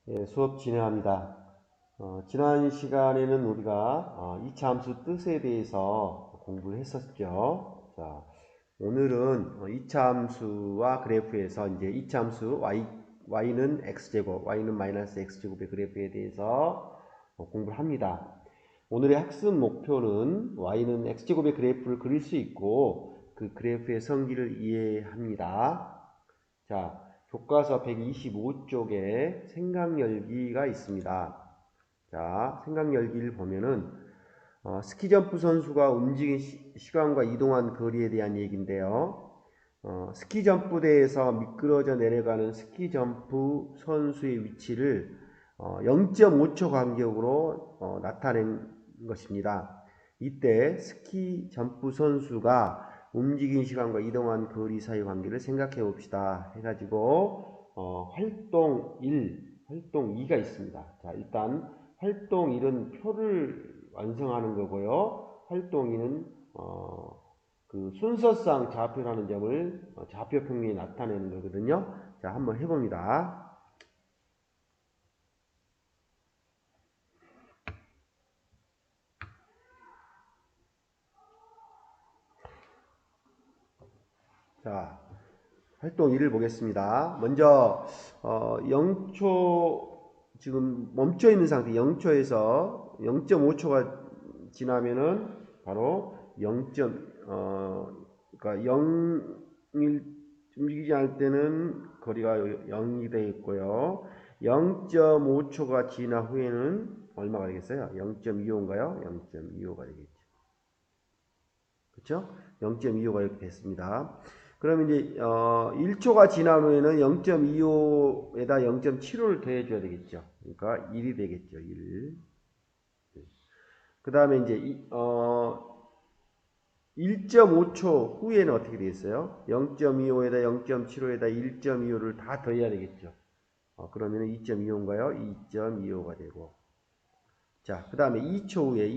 예, 수업 진행합니다. 지난 시간에는 우리가 2차 함수 뜻에 대해서 공부를 했었죠. 자, 오늘은 2차 함수와 그래프에서 이제 2차 함수 y는 x제곱, y는 마이너스 x제곱의 그래프에 대해서 공부를 합니다. 오늘의 학습 목표는 y는 x제곱의 그래프를 그릴 수 있고 그 그래프의 성질을 이해합니다. 자, 교과서 125쪽에 생각열기가 있습니다. 자, 생각열기를 보면은 스키점프 선수가 움직인 시간과 이동한 거리에 대한 얘기인데요. 스키점프대에서 미끄러져 내려가는 스키점프 선수의 위치를 0.5초 간격으로 나타낸 것입니다. 이때 스키점프 선수가 움직인 시간과 이동한 거리 사이 관계를 생각해 봅시다. 해가지고 활동 1, 활동 2가 있습니다. 자, 일단 활동 1은 표를 완성하는 거고요. 활동 2는 그 순서상 좌표라는 점을 좌표 평면에 나타내는 거거든요. 자, 한번 해봅니다. 자, 활동 1을 보겠습니다. 먼저 0초 지금 멈춰 있는 상태 0초에서 0.5초가 지나면은 바로 0. 그러니까 0일 움직이지 않을 때는 거리가 0이 되어 있고요. 0.5초가 지나 후에는 얼마가 되겠어요? 0.25인가요? 0.25가 되겠죠. 그렇죠? 0.25가 이렇게 됐습니다. 그러면 이제 1초가 지난 후에는 0.25에다 0.75를 더해줘야 되겠죠. 그러니까 1이 되겠죠. 1. 그 다음에 이제 1.5초 후에는 어떻게 되겠어요? 0.25에다 0.75에다 1.25를 다 더해야 되겠죠. 그러면 2.25인가요? 2.25가 되고. 자, 그 다음에 2초 후에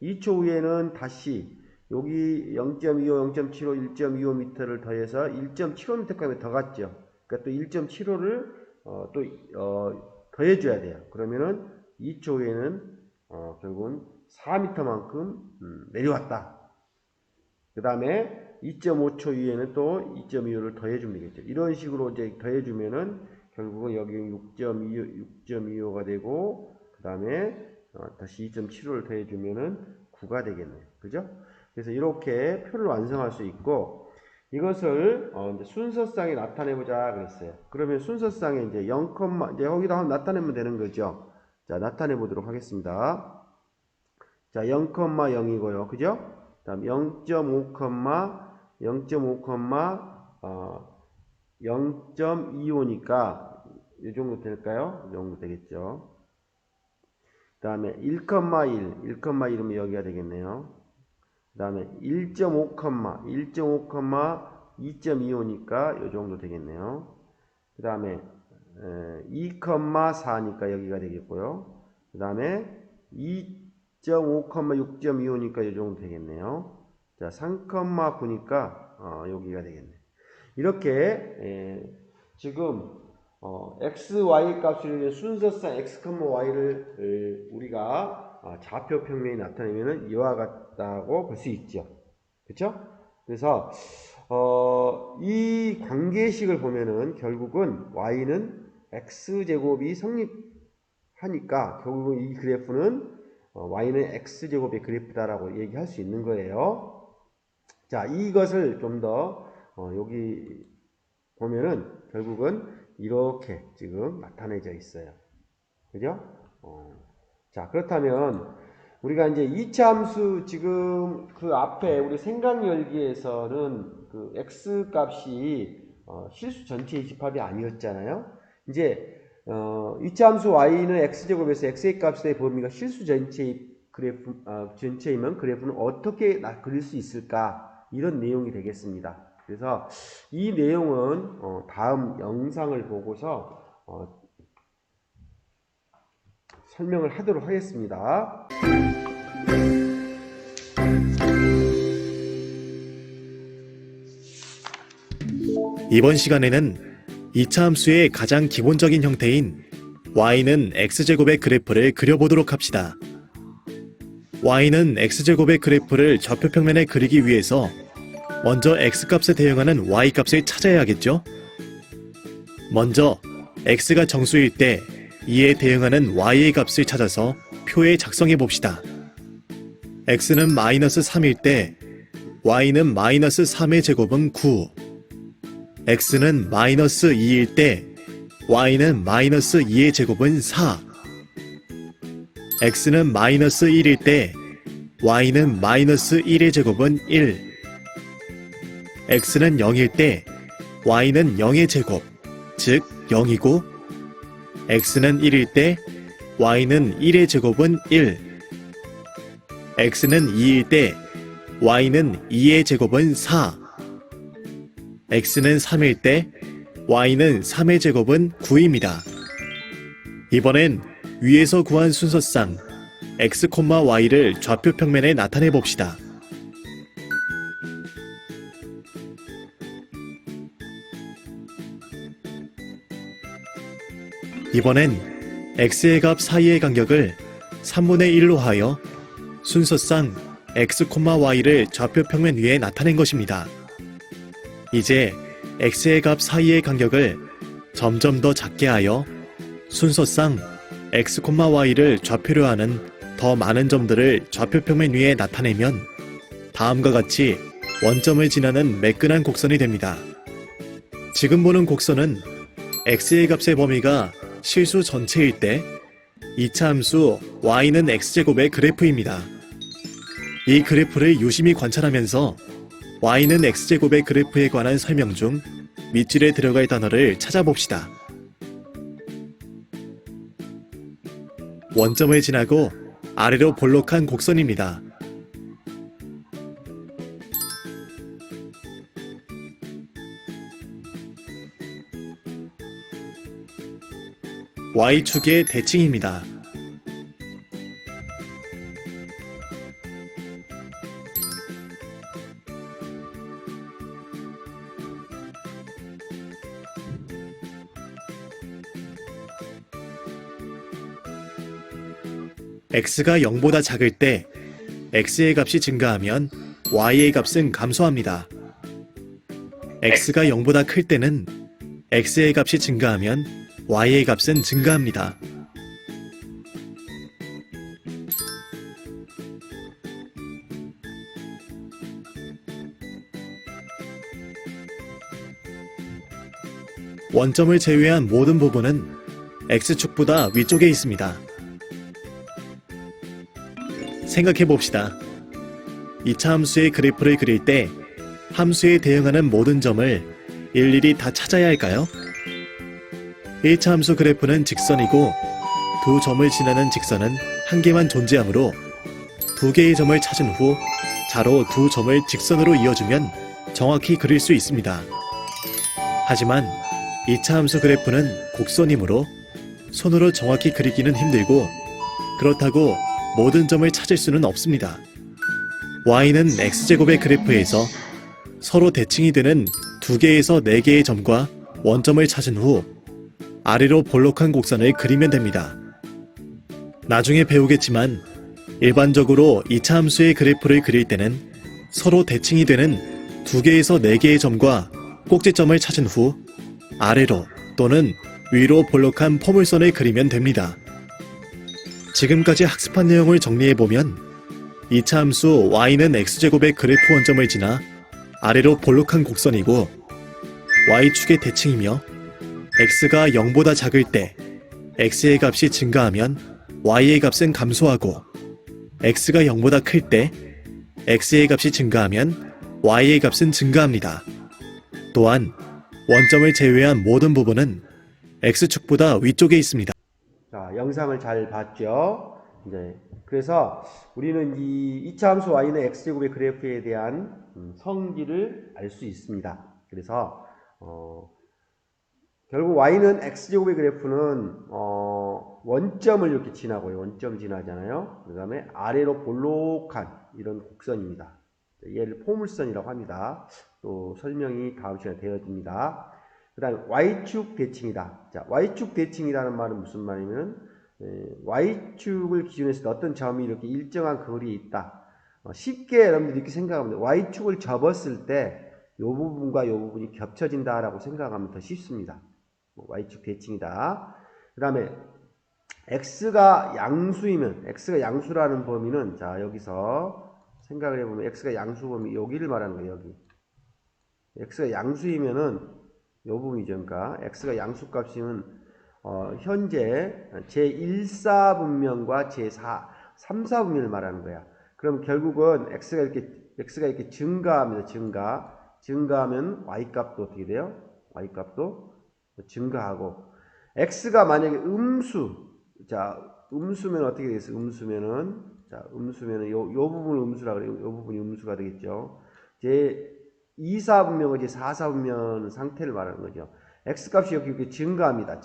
2초 후에는 다시 여기 0.25, 0.75, 1.25m를 더해서 1.75m까지 더 갔죠. 그러니까 또 1.75를 더해줘야 돼요. 그러면은 2초 후에는 결국은 4m만큼 내려왔다. 그 다음에 2.5초 후에는 또 2.25를 더해주면 되겠죠. 이런 식으로 이제 더해주면은 결국은 여기 6.25가 되고 그 다음에 다시 2.75를 더해주면은 9가 되겠네요. 그죠? 그래서 이렇게 표를 완성할 수 있고 이것을 이제 순서상에 나타내보자 그랬어요. 그러면 순서상에 이제 0, 이제 여기다 한번 나타내면 되는 거죠. 자, 나타내 보도록 하겠습니다. 자, 0,0이고요. 그죠? 다음 0.5, 0.5, 0.25니까 이 정도 될까요? 이 정도 되겠죠. 그 다음에 1,1이면 여기가 되겠네요. 그 다음에 1.5, 2.25니까 이 정도 되겠네요. 그 다음에 2,4니까 여기가 되겠고요. 그 다음에 2.5, 6.25니까 이 정도 되겠네요. 자, 3,9니까 여기가 되겠네요. 이렇게 지금 x, y 값을 순서상 x, y를 우리가 좌표 평면이 나타내면은 이와 같다고 볼 수 있죠. 그렇죠? 그래서 이 관계식을 보면은 결국은 y는 x제곱이 성립하니까 결국은 이 그래프는 y는 x제곱의 그래프다라고 얘기할 수 있는 거예요. 자, 이것을 좀 더 여기 보면은 결국은 이렇게 지금 나타내져 있어요. 그죠? 자, 그렇다면 우리가 이제 2차 함수 지금 그 앞에 우리 생각열기에서는 그 x 값이 실수 전체의 집합이 아니었잖아요. 이제 2차 함수 y는 x제곱에서 x의 값의 범위가 실수 전체의 그래프 전체이면 그래프는 어떻게 그릴 수 있을까? 이런 내용이 되겠습니다. 그래서 이 내용은 다음 영상을 보고서 설명을 하도록 하겠습니다. 이번 시간에는 2차 함수의 가장 기본적인 형태인 y는 x제곱의 그래프를 그려보도록 합시다. y는 x제곱의 그래프를 좌표평면에 그리기 위해서 먼저 x값에 대응하는 y값을 찾아야겠죠? 먼저 x가 정수일 때 이에 대응하는 y의 값을 찾아서 표에 작성해 봅시다. x는 마이너스 3일 때 y는 마이너스 3의 제곱은 9, x는 마이너스 2일 때 y는 마이너스 2의 제곱은 4, x는 마이너스 1일 때 y는 마이너스 1의 제곱은 1, x는 0일 때 y는 0의 제곱, 즉 0이고 x는 1일 때 y는 1의 제곱은 1, x는 2일 때 y는 2의 제곱은 4, x는 3일 때 y는 3의 제곱은 9입니다. 이번엔 위에서 구한 순서상 x, y를 좌표 평면에 나타내 봅시다. 이번엔 x의 값 사이의 간격을 3분의 1로 하여 순서상 x, y를 좌표 평면 위에 나타낸 것입니다. 이제 x의 값 사이의 간격을 점점 더 작게 하여 순서상 x, y를 좌표로 하는 더 많은 점들을 좌표 평면 위에 나타내면 다음과 같이 원점을 지나는 매끈한 곡선이 됩니다. 지금 보는 곡선은 x의 값의 범위가 실수 전체일 때 2차 함수 y는 x제곱의 그래프입니다. 이 그래프를 유심히 관찰하면서 y는 x제곱의 그래프에 관한 설명 중 밑줄에 들어갈 단어를 찾아봅시다. 원점을 지나고 아래로 볼록한 곡선입니다. y축의 대칭입니다. x가 0보다 작을 때 x의 값이 증가하면 y의 값은 감소합니다. x가 0보다 클 때는 x의 값이 증가하면 y의 값은 증가합니다. 원점을 제외한 모든 부분은 x축보다 위쪽에 있습니다. 생각해봅시다. 2차 함수의 그래프를 그릴 때 함수에 대응하는 모든 점을 일일이 다 찾아야 할까요? 1차 함수 그래프는 직선이고 두 점을 지나는 직선은 한 개만 존재하므로 두 개의 점을 찾은 후 자로 두 점을 직선으로 이어주면 정확히 그릴 수 있습니다. 하지만 2차 함수 그래프는 곡선이므로 손으로 정확히 그리기는 힘들고 그렇다고 모든 점을 찾을 수는 없습니다. y는 x제곱의 그래프에서 서로 대칭이 되는 2개에서 4개의 점과 원점을 찾은 후 아래로 볼록한 곡선을 그리면 됩니다. 나중에 배우겠지만 일반적으로 2차 함수의 그래프를 그릴 때는 서로 대칭이 되는 2개에서 4개의 점과 꼭지점을 찾은 후 아래로 또는 위로 볼록한 포물선을 그리면 됩니다. 지금까지 학습한 내용을 정리해보면 2차 함수 y는 x제곱의 그래프 원점을 지나 아래로 볼록한 곡선이고 y축의 대칭이며 x가 0보다 작을 때 x의 값이 증가하면 y의 값은 감소하고 x가 0보다 클 때 x의 값이 증가하면 y의 값은 증가합니다. 또한 원점을 제외한 모든 부분은 x축보다 위쪽에 있습니다. 자, 영상을 잘 봤죠? 이제 그래서 우리는 이 2차 함수 y는 x제곱의 그래프에 대한 성질을 알 수 있습니다. 그래서 결국 y는 x제곱의 그래프는 원점을 이렇게 지나고요. 원점 지나잖아요. 그 다음에 아래로 볼록한 이런 곡선입니다. 얘를 포물선이라고 합니다. 또 설명이 다음 시간에 되어집니다. 그 다음에 y축 대칭이다. 자, y축 대칭이라는 말은 무슨 말이면 y축을 기준으로 했을 때 어떤 점이 이렇게 일정한 거리에 있다. 쉽게 여러분들이 이렇게 생각하면 돼요. y축을 접었을 때 이 부분과 이 부분이 겹쳐진다라고 생각하면 더 쉽습니다. y축 대칭이다. 그 다음에 x가 양수이면, x가 양수라는 범위는, 자, 여기서 생각을 해보면 x가 양수 범위, 여기를 말하는 거예요, 여기. x가 양수이면은 요 부분이죠. 그러니까 x가 양수값이면 현재 제1사 분면과 제3사 분면을 말하는 거야. 그럼 결국은 x가 이렇게 증가합니다. 증가하면 y값도 어떻게 돼요? y값도 증가하고, x가 만약에 음수, 자, 음수면 어떻게 되겠어요? 음수면은 요 부분을 음수라 그래요. 요 부분이 음수가 되겠죠. 제 2사 분면과 제 4사 분면 상태를 말하는 거죠. x값이 이렇게 증가합니다.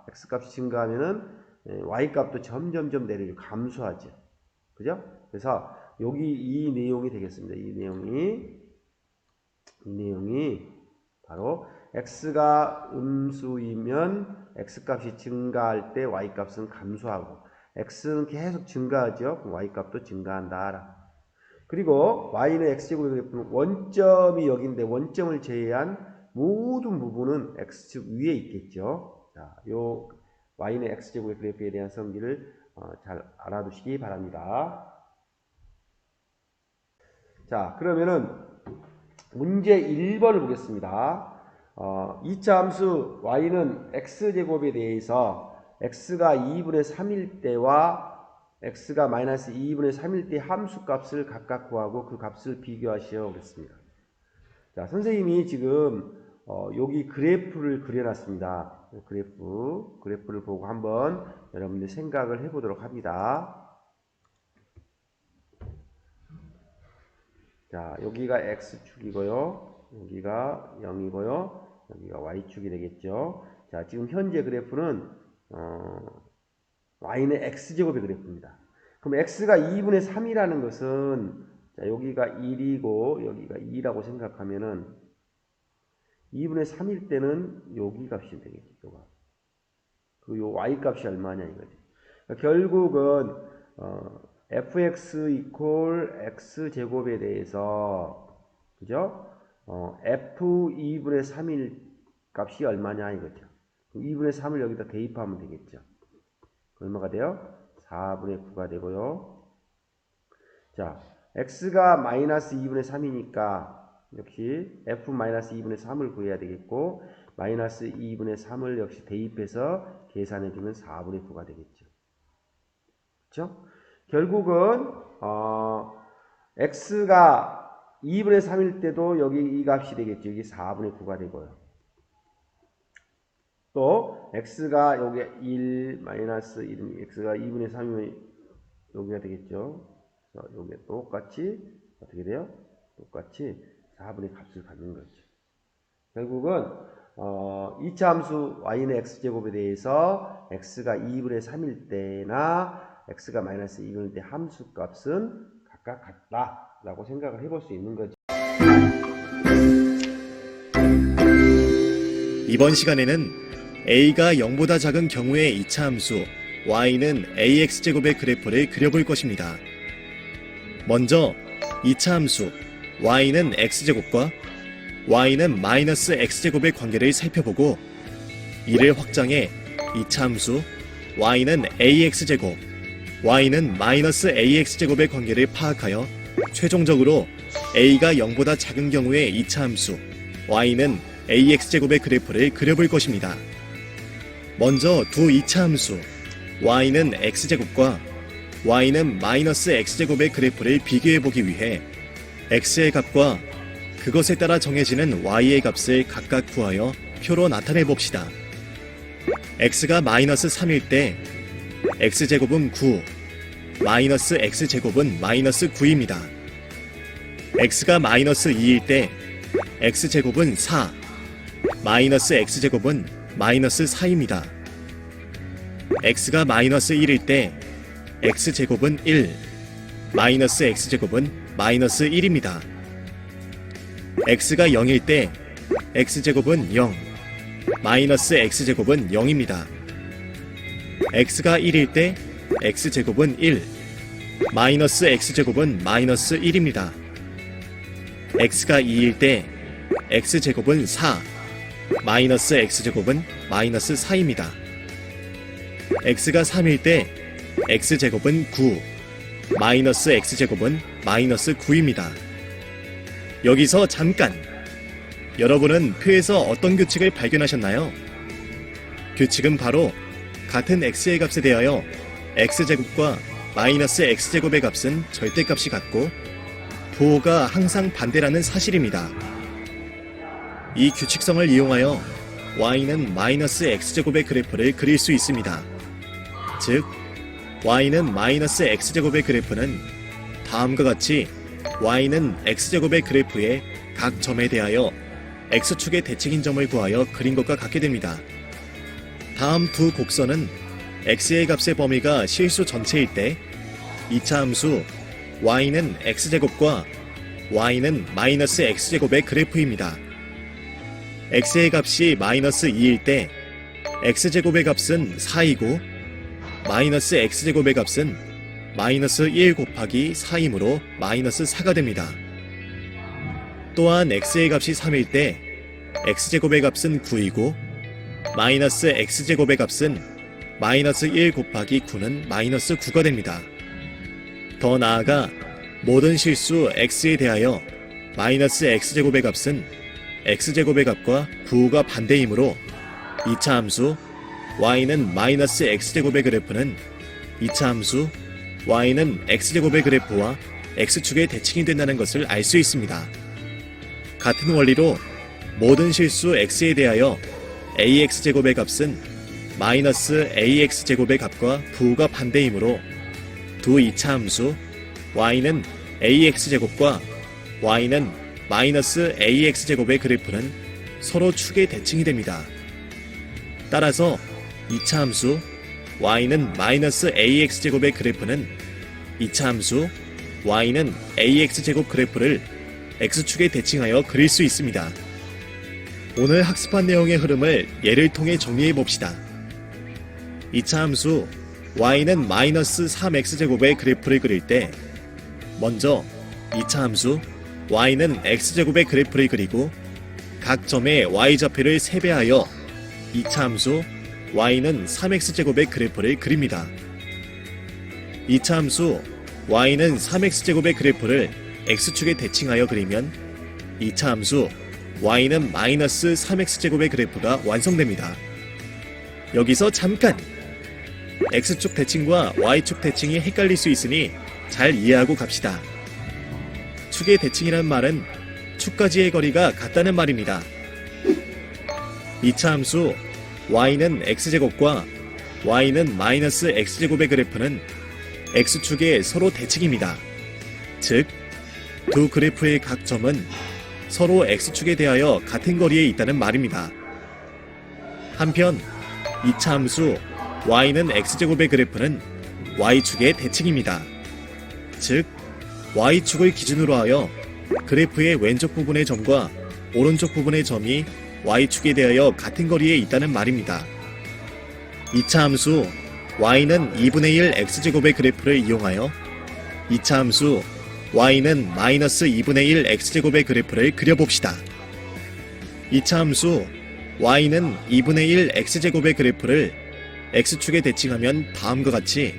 x값이 증가하면은 y값도 점점점 내려요. 감소하죠. 그죠? 그래서 여기 이 내용이 되겠습니다. 이 내용이 바로 x가 음수이면 x값이 증가할 때 y값은 감소하고, x는 계속 증가하죠. 그럼 y값도 증가한다. 그리고 y는 x제곱의 그래프는 원점이 여기인데 원점을 제외한 모든 부분은 x축 위에 있겠죠. 자, 요 y는 x제곱의 그래프에 대한 성질을 잘 알아두시기 바랍니다. 자, 그러면은 문제 1번을 보겠습니다. 2차 함수 y는 x제곱에 대해서 x가 2분의 3일 때와 x가 마이너스 2분의 3일 때 함수값을 각각 구하고 그 값을 비교하시오 그랬습니다. 자, 선생님이 지금 여기 그래프를 그려놨습니다. 그래프를 보고 한번 여러분들 생각을 해보도록 합니다. 자, 여기가 x축이고요. 여기가 0이고요. 여기가 y축이 되겠죠. 자, 지금 현재 그래프는 y는 x제곱의 그래프입니다. 그럼 x가 2분의 3이라는 것은, 자, 여기가 1이고 여기가 2라고 생각하면은 2분의 3일 때는 여기 값이 되겠죠. 요 y 값이 얼마냐 이거지. 그러니까 결국은 fx 이퀄 x제곱에 대해서, 그죠? f2분의 3일 값이 얼마냐 이거죠. 2분의 3을 여기다 대입하면 되겠죠. 얼마가 돼요? 4분의 9가 되고요. 자, x가 마이너스 2분의 3이니까 역시 f 마이너스 2분의 3을 구해야 되겠고, 마이너스 2분의 3을 역시 대입해서 계산해주면 4분의 9가 되겠죠. 그렇죠? 결국은 x가 2분의 3일 때도 여기 이 값이 되겠죠. 여기 4분의 9가 되고요. 또 x가 여기 1 마이너스 1, x가 2분의 3이면 여기가 되겠죠. 여기에 똑같이 어떻게 돼요? 똑같이 4분의 값을 갖는 거죠. 결국은 2차 함수 y는 x제곱에 대해서 x가 2분의 3일 때나 x가 마이너스 2분일 때 함수값은 각각 같다라고 생각을 해볼 수 있는 거죠. 이번 시간에는 a가 0보다 작은 경우의 2차 함수 y는 ax제곱의 그래프를 그려볼 것입니다. 먼저 2차 함수 y는 x제곱과 y는 마이너스 x제곱의 관계를 살펴보고, 이를 확장해 2차 함수 y는 ax제곱, y는 마이너스 ax제곱의 관계를 파악하여 최종적으로 a가 0보다 작은 경우의 2차 함수 y는 ax제곱의 그래프를 그려볼 것입니다. 먼저 두 2차 함수 y는 x제곱과 y는 마이너스 x제곱의 그래프를 비교해보기 위해 x의 값과 그것에 따라 정해지는 y의 값을 각각 구하여 표로 나타내봅시다. x가 마이너스 3일 때 x제곱은 9, 마이너스 x제곱은 마이너스 9입니다. x가 마이너스 2일 때 x제곱은 4, 마이너스 x제곱은 마이너스 4입니다. x가 마이너스 1일 때 x제곱은 1, 마이너스 x제곱은 마이너스 1입니다. x가 0일 때 x제곱은 0, 마이너스 x제곱은 0입니다. x가 1일 때 x제곱은 1, 마이너스 x제곱은 마이너스 1입니다. x가 2일 때 x제곱은 4, 마이너스 x제곱은 마이너스 4입니다. x가 3일 때 x제곱은 9, 마이너스 x제곱은 마이너스 9입니다. 여기서 잠깐! 여러분은 표에서 어떤 규칙을 발견하셨나요? 규칙은 바로 같은 x의 값에 대하여 x제곱과 마이너스 x제곱의 값은 절대값이 같고 부호가 항상 반대라는 사실입니다. 이 규칙성을 이용하여 y는 마이너스 x제곱의 그래프를 그릴 수 있습니다. 즉, y는 마이너스 x제곱의 그래프는 다음과 같이 y는 x제곱의 그래프의 각 점에 대하여 x축의 대칭인 점을 구하여 그린 것과 같게 됩니다. 다음 두 곡선은 x의 값의 범위가 실수 전체일 때 2차 함수 y는 x제곱과 y는 마이너스 x제곱의 그래프입니다. x의 값이 마이너스 2일 때 x제곱의 값은 4이고 마이너스 x제곱의 값은 마이너스 1 곱하기 4이므로 마이너스 4가 됩니다. 또한 x의 값이 3일 때 x제곱의 값은 9이고 마이너스 x제곱의 값은 마이너스 1 곱하기 9는 마이너스 9가 됩니다. 더 나아가 모든 실수 x에 대하여 마이너스 x제곱의 값은 x제곱의 값과 부호가 반대이므로 2차 함수 y는 마이너스 x제곱의 그래프는 2차 함수 y는 x제곱의 그래프와 x축의 대칭이 된다는 것을 알 수 있습니다. 같은 원리로 모든 실수 x에 대하여 ax제곱의 값은 마이너스 ax제곱의 값과 부호가 반대이므로 두 2차 함수 y는 ax제곱과 y는 마이너스 ax제곱의 그래프는 서로 축의 대칭이 됩니다. 따라서 2차 함수 y는 마이너스 ax제곱의 그래프는 2차 함수 y는 ax제곱 그래프를 x축에 대칭하여 그릴 수 있습니다. 오늘 학습한 내용의 흐름을 예를 통해 정리해 봅시다. 2차 함수 y는 마이너스 3x제곱의 그래프를 그릴 때 먼저 2차 함수 y는 x제곱의 그래프를 그리고 각 점의 y좌표를 세배하여 2차 함수 y는 3x제곱의 그래프를 그립니다. 2차 함수 y는 3x제곱의 그래프를 x축에 대칭하여 그리면 2차 함수 y는 마이너스 3x제곱의 그래프가 완성됩니다. 여기서 잠깐! x축 대칭과 y축 대칭이 헷갈릴 수 있으니 잘 이해하고 갑시다. 축의 대칭이란 말은 축까지의 거리가 같다는 말입니다. 2차 함수 y는 x제곱과 y는 마이너스 x제곱의 그래프는 x축의 서로 대칭입니다. 즉, 두 그래프의 각 점은 서로 x축에 대하여 같은 거리에 있다는 말입니다. 한편 2차 함수 y는 x제곱의 그래프는 y축의 대칭입니다. 즉, y축을 기준으로 하여 그래프의 왼쪽 부분의 점과 오른쪽 부분의 점이 y축에 대하여 같은 거리에 있다는 말입니다. 2차 함수 y는 2분의 1 x제곱의 그래프를 이용하여 2차 함수 y는 마이너스 2분의 1 x제곱의 그래프를 그려봅시다. 2차 함수 y는 2분의 1 x제곱의 그래프를 x축에 대칭하면 다음과 같이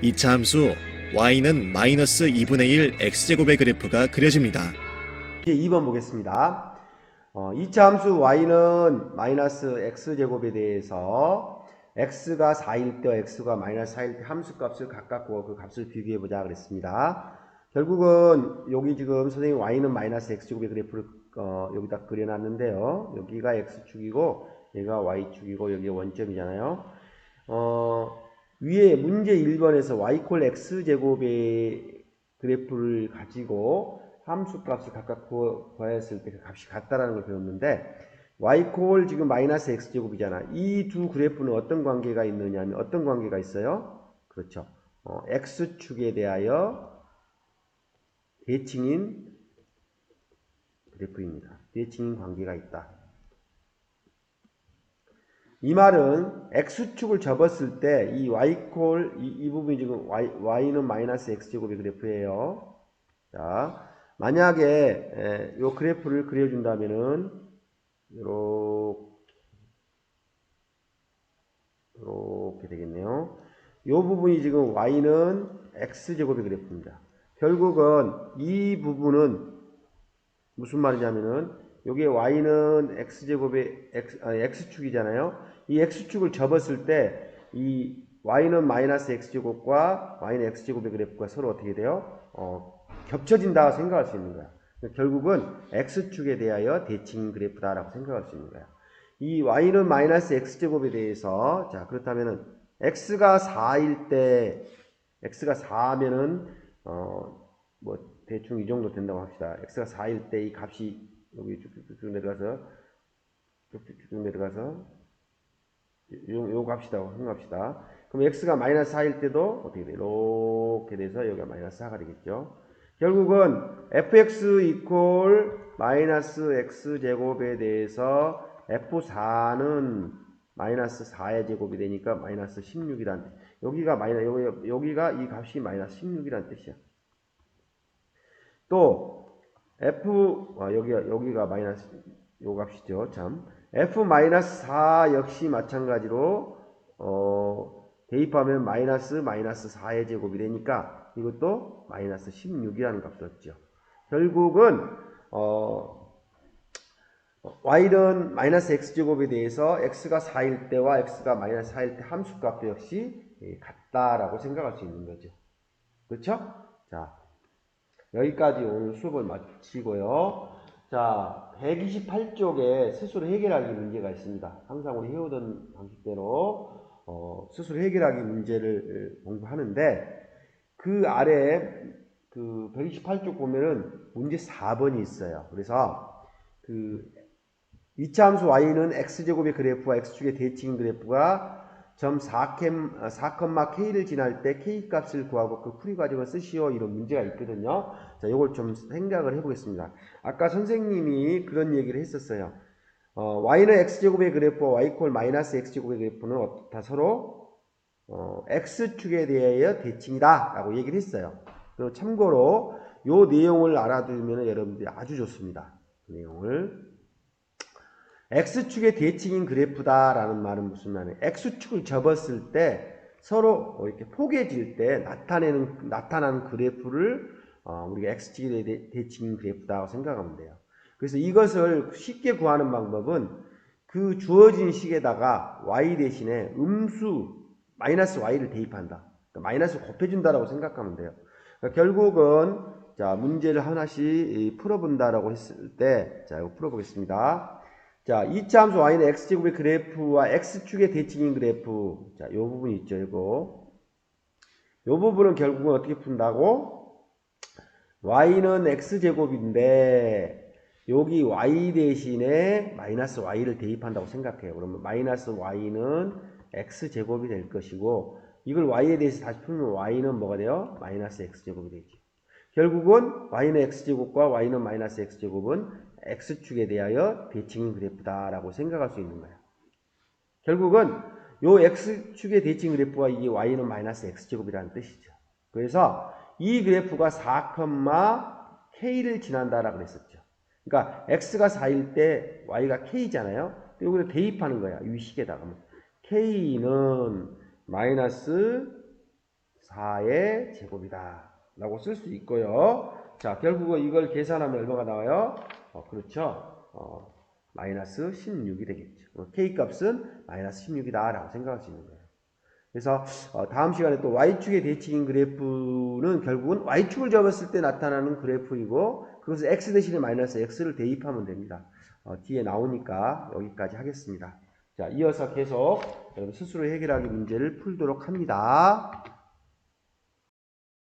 2차 함수 y는 마이너스 2분의 1 x제곱의 그래프가 그려집니다. 이제 2번 보겠습니다. 2차 함수 y는 마이너스 x제곱에 대해서 x가 4일 때와 x가 마이너스 4일 때 함수값을 각각 구하고 그 값을 비교해보자 그랬습니다. 결국은 여기 지금 선생님 y는 마이너스 x제곱의 그래프를 여기다 그려놨는데요. 여기가 x축이고 얘가 y축이고 여기가 원점이잖아요. 위에 문제 1번에서 y 콜 x제곱의 그래프를 가지고 함수값을 각각 구하였을 때 그 값이 같다라는 걸 배웠는데 y 콜 지금 마이너스 x제곱이잖아. 이 두 그래프는 어떤 관계가 있느냐면 어떤 관계가 있어요? 그렇죠. x축에 대하여 대칭인 그래프입니다. 대칭인 관계가 있다. 이 말은 x축을 접었을 때 이 y콜 이 부분이 지금 y는 마이너스 x제곱의 그래프예요. 자, 만약에 요 그래프를 그려준다면은 이렇게 되겠네요. 요 부분이 지금 y는 x제곱의 그래프입니다. 결국은 이 부분은 무슨 말이냐면은 여기에 y는 x제곱의 x축이잖아요. 이 x축을 접었을 때 이 y는 마이너스 x제곱과 y는 x제곱의 그래프가 서로 어떻게 돼요? 겹쳐진다 생각할 수 있는 거야. 결국은 x축에 대하여 대칭 그래프다라고 생각할 수 있는 거야. 이 y는 마이너스 x제곱에 대해서 자 그렇다면은 x가 4일 때 x가 4면은 뭐 대충 이 정도 된다고 합시다. x가 4일 때 이 값이 여기 쭉쭉쭉 내려가서 요 값이라고 생각합시다. 그럼 x가 마이너스 4일 때도 어떻게 돼? 이렇게 돼서 여기가 마이너스 4가 되겠죠. 결국은 fx 이퀄 마이너스 x제곱에 대해서 f4는 마이너스 4의 제곱이 되니까 마이너스 16이란 뜻. 여기가 이 값이 마이너스 16이란 뜻이야. 또 여기가 마이너스 요 값이죠. 참 f-4 역시 마찬가지로 대입하면 마이너스 4의 제곱이 되니까 이것도 마이너스 16이라는 값을 얻죠. 결국은 y는 마이너스 x제곱에 대해서 x가 4일 때와 x가 마이너스 4일 때 함수값도 역시 같다라고 생각할 수 있는 거죠. 그렇죠? 자, 여기까지 오늘 수업을 마치고요. 자, 128쪽에 스스로 해결하기 문제가 있습니다. 항상 우리 해오던 방식대로 스스로 해결하기 문제를 공부하는데 그 아래 그 128쪽 보면은 문제 4번이 있어요. 그래서 그 2차 함수 y는 x제곱의 그래프와 x축의 대칭 그래프가 점 4,k를 지날 때 k값을 구하고 그 풀이 과정을 쓰시오. 이런 문제가 있거든요. 자, 요걸 좀 생각을 해보겠습니다. 아까 선생님이 그런 얘기를 했었어요. y는 x제곱의 그래프와 y 마이너스 x제곱의 그래프는 다 서로 x축에 대하여 대칭이다 라고 얘기를 했어요. 그리고 참고로 요 내용을 알아두면 여러분들이 아주 좋습니다. 그 내용을 x축의 대칭인 그래프다라는 말은 무슨 말이에요? x축을 접었을 때 서로 이렇게 포개질 때 나타나는 그래프를 우리가 x축의 대칭인 그래프다고 생각하면 돼요. 그래서 이것을 쉽게 구하는 방법은 그 주어진 식에다가 y 대신에 음수 마이너스 y를 대입한다. 그러니까 마이너스 곱해준다라고 생각하면 돼요. 그러니까 결국은 자 문제를 하나씩 풀어본다라고 했을 때 자 이거 풀어보겠습니다. 자, 2차 함수 y는 x제곱의 그래프와 x축의 대칭인 그래프. 자, 요 부분 있죠, 이거. 요 부분은 결국은 어떻게 푼다고? y는 x제곱인데, 여기 y 대신에 마이너스 y를 대입한다고 생각해요. 그러면 마이너스 y는 x제곱이 될 것이고, 이걸 y에 대해서 다시 풀면 y는 뭐가 돼요? 마이너스 x제곱이 되죠. 결국은 y는 x제곱과 y는 마이너스 x제곱은 x축에 대하여 대칭인 그래프다라고 생각할 수 있는 거야. 결국은 요 x축의 대칭 그래프와 이게 y는 마이너스 x제곱이라는 뜻이죠. 그래서 이 그래프가 4,k를 지난다라고 그랬었죠. 그러니까 x가 4일 때 y가 k잖아요. 여기를 대입하는 거야. 이 식에다가 k는 마이너스 4의 제곱이다 라고 쓸 수 있고요. 자, 결국은 이걸 계산하면 얼마가 나와요? 그렇죠. 마이너스 16이 되겠죠. k 값은 마이너스 16이다 라고 생각할 수 있는 거예요. 그래서 다음 시간에 또 y축의 대칭인 그래프는 결국은 y축을 접었을 때 나타나는 그래프이고 그것을 x 대신에 마이너스 x를 대입하면 됩니다. 뒤에 나오니까 여기까지 하겠습니다. 자, 이어서 계속 여러분 스스로 해결하기 문제를 풀도록 합니다.